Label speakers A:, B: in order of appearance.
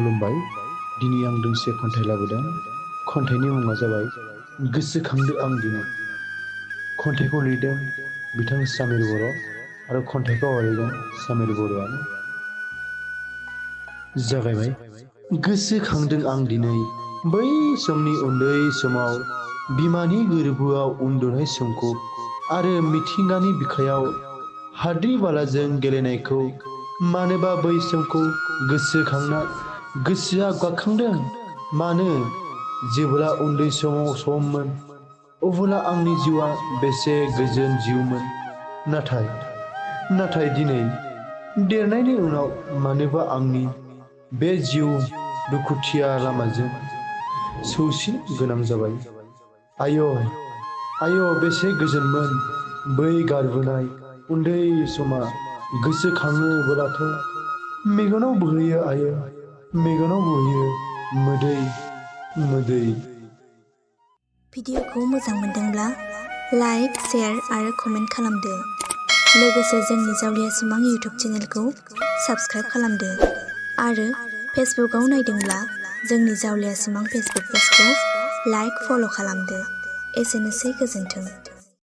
A: खुलुमबाय। दिनै आं दोंसे खन्थाइ लाबोदों। खन्थाइनि मुङा जाबाय गोसोखांदो आं दिनै। खन्थाइखौ लिरदों बिथां सामिर बर' आरो खन्थाइखौ आवरायदों सामिर बर'आनो। जागायबाय। गोसोखांदों आं दिनै बै समनि उन्दै समाव बिमानि गोरबोआव उन्दुनाय समखौ आरो मिथिंगानि बिखायाव हाद्रि बालाजों गेलेनायखौ। मानोबा बै समखौ गोसोखांना गोसोआ गाखांदों। मानो जेब्ला उन्दै समाव सममोन अब्ला आंनि जिउआ बेसे गोजोन जिउमोन। नाथाय दिनै देरनायनि उनाव मानोबा आंनि बे जिउ दुखुथिया लामाजों सौसिनो गोनां जाबाय। आय' बेसे गोजोनमोन बै गारबोनाय उन्दै समा। गोसोखाङोब्लाथ' मेगनाव बोहैयो आयै, मेगनाव बोहैयो मोदै।
B: भिडिअखौ मोजां मोनदोंब्ला लाइक, शेयार आरो कमेन्ट खालामदो। लोगोसे जोंनि जावलिया सिमां इउटुब चेनेलखौ साबस्क्राइब खालामदो। आरो फेसबुकआव नायदोंब्ला जोंनि जावलिया सिमां फेसबुक पेजखौ लाइक, फल' खालामदो। एसेनोसै, गोजोन्थों।